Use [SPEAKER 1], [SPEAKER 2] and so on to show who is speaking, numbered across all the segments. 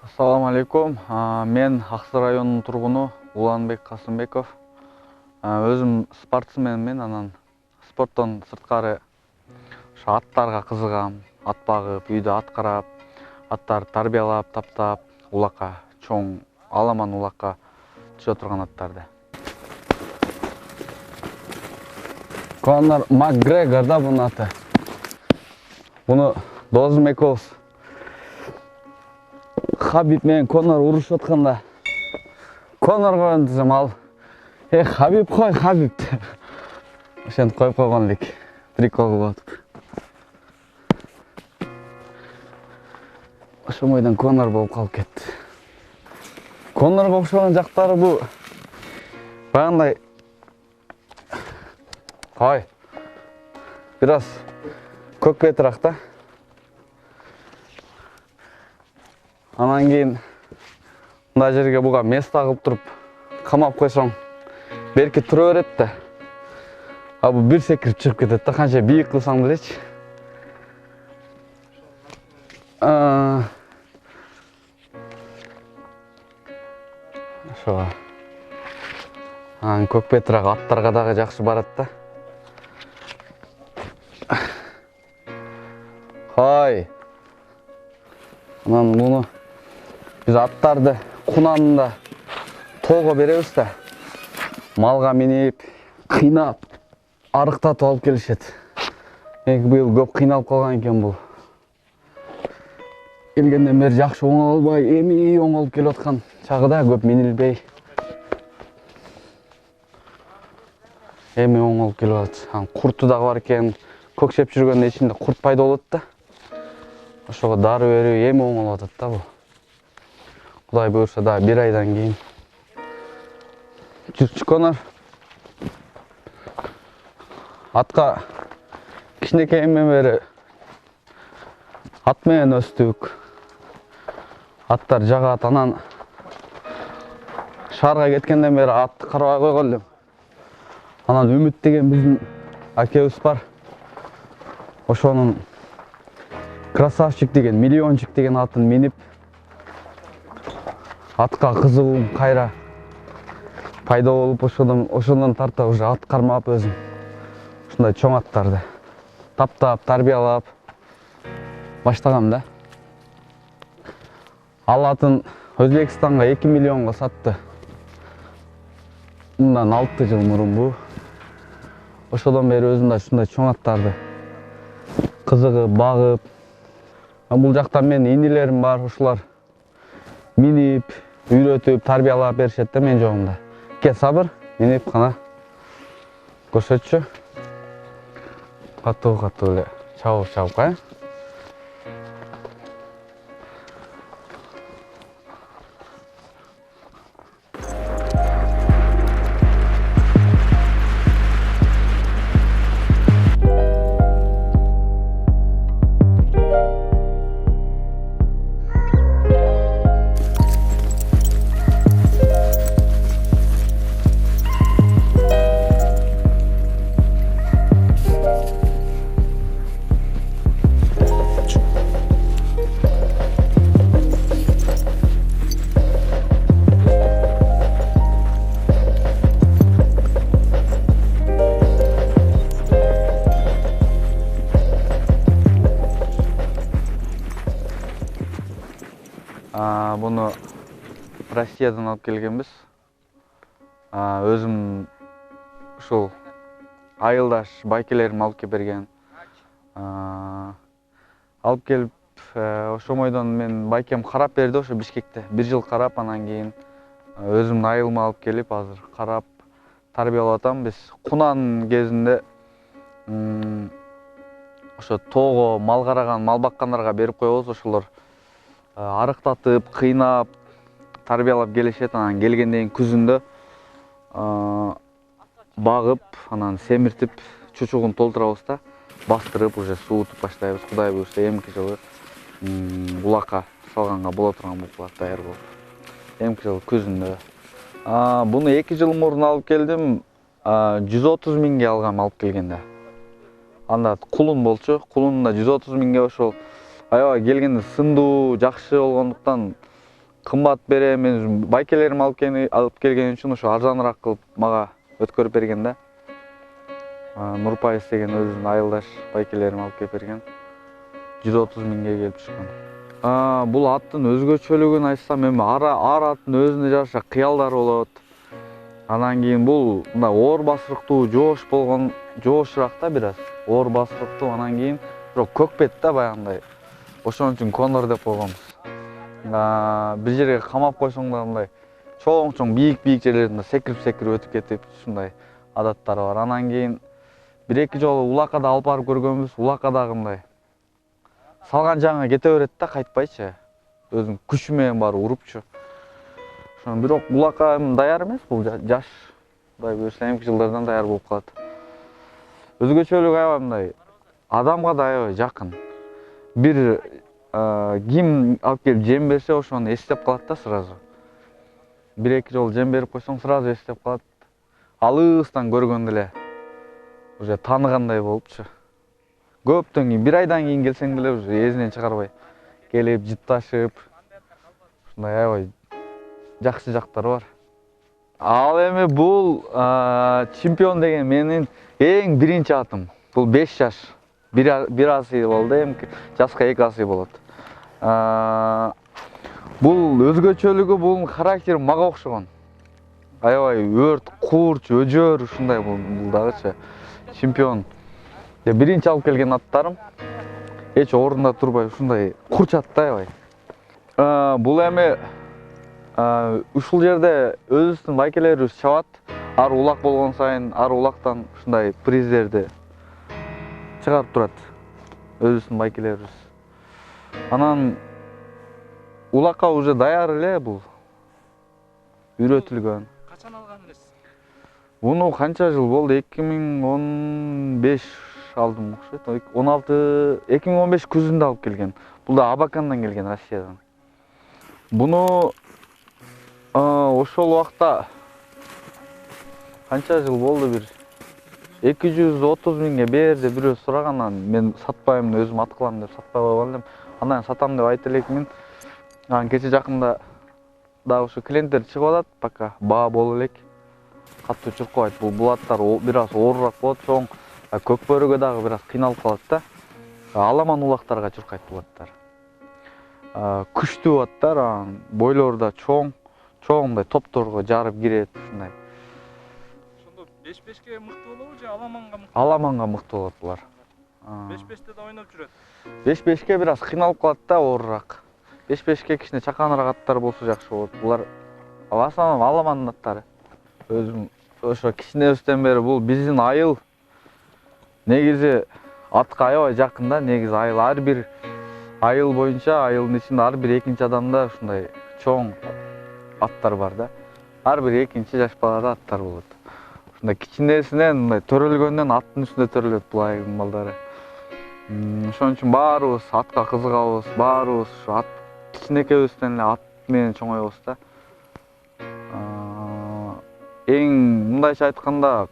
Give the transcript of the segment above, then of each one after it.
[SPEAKER 1] Ассаламу алейкум. Мен Ақсы районының тұрғыны Уланбек Қасымбеков. Өзім спортсменмен, анан спорттан сырткары аттарға қызығам. Ат багып, үйдө ат карап, аттарды тарбиялап, таптап, улакка, чоң, аламан улакка түшө турган аттарды. Конор Макгрегор да bunun аты. Bunu досым экөөбүз Хабиб менен Конор урушуп атканда Конорго антсам ал Хабиб кой, Хабиб деп ошентип коюп койгон элек. Прикол кылып атып. Ошол бойдон Конор болуп калып кетти. Конорго окшогон жактары бул баягындай бир аз көкпетирак да. Анан кийин мындай жерге буга место кылып туруп камап койсоң берки тура берет да. А бул бир секирип чыгып кетет да, канча бийик кылсаң делечи. Ошого. Анан көкпетирак аттарга дагы жакшы барат да. Анан муну биз аттарды кунанында тоого беребиз да. Малга минип, кыйнап, арыктатып алып келишет. Быйыл көп кыйналып калган экен бул. Келгенден бери жакшы оңолбой, эми оңолуп келип аткан чагы да, көп минилбей. Эми оңолуп келип атат. Курту дагы бар экен. Көкшеп жүргөндө ичинде курт пайда болот да. Ошого дары берип эми оңолуп атат да бул. Кудай буйрса да бир айдан кийин. Жүрчү Конор. Атка кичинекейимден бери ат менен өстүк. Аттар жагат, анан шаарга кеткенден бери атты карабай койгон элем. Анан Үмүт деген биздин акебиз бар. Ошонун красавчик деген, миллиончик деген атын минип, атка кызыгуум кайра пайда болуп, ошондон тарта уже ат кармап өзүм ушундай чоң аттарды таптап, тарбиялап баштагам да. Ал атын Өзбекстанга 2 миллионго сатты. Мындан 6 жыл мурун бу. Ошодон бери өзүм да ушундай чоң аттарды кызыгып, багып. Бул жакта менин инилерим бар, ушулар минип, үйрөтүп, тарбиялап беришет да мен жогумда. Ке сабыр, минип кана көрсөтчү. Катуу эле чабып кай. Буну Россиядан алып келгенбиз. Өзүм ушул айылдаш байкелерим алып келип берген. Алып келип, ошомойдон мен байкем карап берди ошо Бишкекте. 1 жыл карап, анан кийин өзүмдүн айылыма алып келип, азыр карап тарбиялап атам. Биз кунан кезинде ошо тоого мал караган, мал баккандарга берип коебуз. Ошолор арыктатып, кыйнап, тарбиялап келишет. Анан келгенден кийин күзүндө багып, анан семиртип, чучугун толтурабыз да, бастырып, уже суутуп баштайбыз. Кудай буйрса, эмки жылы улакка салганга боло турган болуп калат, даяр болуп. Эмки жылы күзүндө. Буну 2 жыл мурун алып келдим. 130 миңге алгам алып келгенде. Анда кулун болчу. Кулунда 130 миңге ошол аябай келгенде сындуу, жакшы болгондуктан кымбат берем, мен байкелерим алып келген үчүн ошо арзаныраак кылып мага өткөрүп берген да. Нурпайыз деген өзүнүн айылдаш байкелерим алып келип берген. 130 миңге келип чыккан. Бул аттын өзгөчөлүгүн айтсам, эми ар аттын өзүнө жараша кыялдары болот. Анан кийин бул мындай оор басырыктуу, жоошураак да бир аз. Оор басырыктуу, анан кийин бирок көкпет да баягындай. Ошон үчүн конор деп койгонбуз. Бир жерге камап койсоң да мындай чоң бийик жерлерден секирип өтүп кетип ушундай адаттары бар. Анан кийин бир-эки жолу улакада алып барып көргөнбүз. Улакадагы мындай салган жагыңа кете берет да, кайтпайчы. Өзүнүн күчү менен барып урупчу. Ошон бирок улака даяр эмес, бул жаш. Кудай буйруса эмки жылдардан даяр болуп калат. Өзгөчөлүгү аябай мындай адамга да аябай жакын. Бир ким алып келип жем берсе, ошону эстеп калат да сразу. Бир-эки жолу жем берип койсоң, сразу эстеп калат. Алыстан көргөндө эле уже тааныгандай болупчу. Көптөн кийин, бир айдан кийин келсең деле уже эсинен чыгарбай келип жытташып, ушундай аябай жакшы жактары бар. Ал эми бул чемпион деген менин эң биринчи атым. Бул 5 жаш. Бир асый болду, эмки жаска 2 асый болот. Бул өзгөчөлүгү, бул характери мага окшогон. Аябай өрт, курч, өжөр ушундай бул дагычы. Чемпион. Биринчи алып келген аттарым эч орунда турбай ушундай курчат да аябай. Бул эми ушул жерде өзүбүздүн байкелерибиз чабат. Ар улак болгон сайын ар улактан ушундай приздерди чыгарып турат өзүбүздүн байкелерибиз. Анан улакка уже даяр эле бул. Үйрөтүлгөн.
[SPEAKER 2] Качан алган элесиз?
[SPEAKER 1] Буну канча жыл болду? 2015 алдым окшойт. 2015 күзүндө алып келген. Бул да Абакандан келген, Россиядан. Буну ошол убакта канча жыл болду, бир 230 миңге бер деп бирөө сурагандан мен сатпайм, өзүм ат кылам деп сатпай койгон элем. Андан сатам деп айтып элекмин. Анан кече жакында дагы ушу клиенттер чыгып атат, пока баа боло элек. Катуу чуркабайт. Бул аттар бир аз оорураак болот, чоң. Көк бөрөгө дагы бир аз кыйналып калат да. Аламан улактарга чуркайт бул аттар. Күчтүү аттар, бойлору да чоң мындай топторго жарып кирет ушундай.
[SPEAKER 2] Ошондо 5-5ке мыкты болобу же аламанга мыкты?
[SPEAKER 1] Аламанга мыкты болот булар.
[SPEAKER 2] 5-5те да ойноп жүрөт.
[SPEAKER 1] 5-5ке бир аз кыйналып калат да, оорураак. 5-5ке кичине чаканыраак аттар болсо жакшы болот. Булар основном аламандын аттары. Өзүм ошо кичинебизден бери бул биздин айыл негизи атка аябай жакын да. Негизи айыл ар бир айыл боюнча, айылдын ичинде ар бир экинчи адамда ушундай чоң аттар бар да. Ар бир экинчи жаш балада аттар болот. Ушундай кичинесинен мындай төрөлгөндөн аттын үстүндө төрөлөт бул айылдын балдары. Ошон үчүн баарыбыз атка кызыгабыз, баарыбыз ушу ат кичинекебизден эле ат менен чоңойбуз да. Эң мындайча айтканда,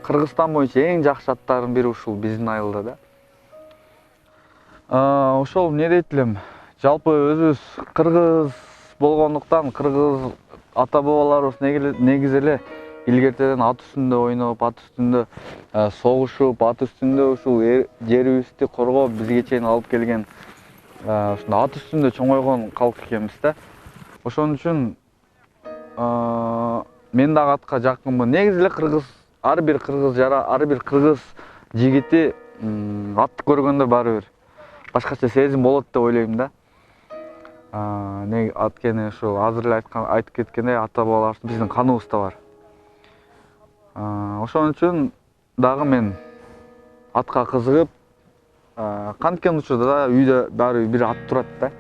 [SPEAKER 1] Кыргызстан боюнча эң жакшы аттардын бири ушул биздин айылда да. Ошол эмне дейт элем, жалпы өзүбүз кыргыз болгондуктан, кыргыз ата бабаларыбыз негизи эле илгертеден ат үстүндө ойноп, ат үстүндө согушуп, ат үстүндө ушул жерибизди коргоп, бизге чейин алып келген ушундай ат үстүндө чоңойгон калк экенбиз да. Ошон үчүн мен дагы атка жакынмын. Негизи эле ар бир кыргыз жигити атты көргөндө баары бир башкача сезим болот деп ойлойм да. Анткени ошол азыр эле айтып кеткендей, ата бабаларыбыз биздин каныбызда бар. Ошон үчүн дагы мен атка кызыгып, канткен учурда да үйдө баары бир ат турат да.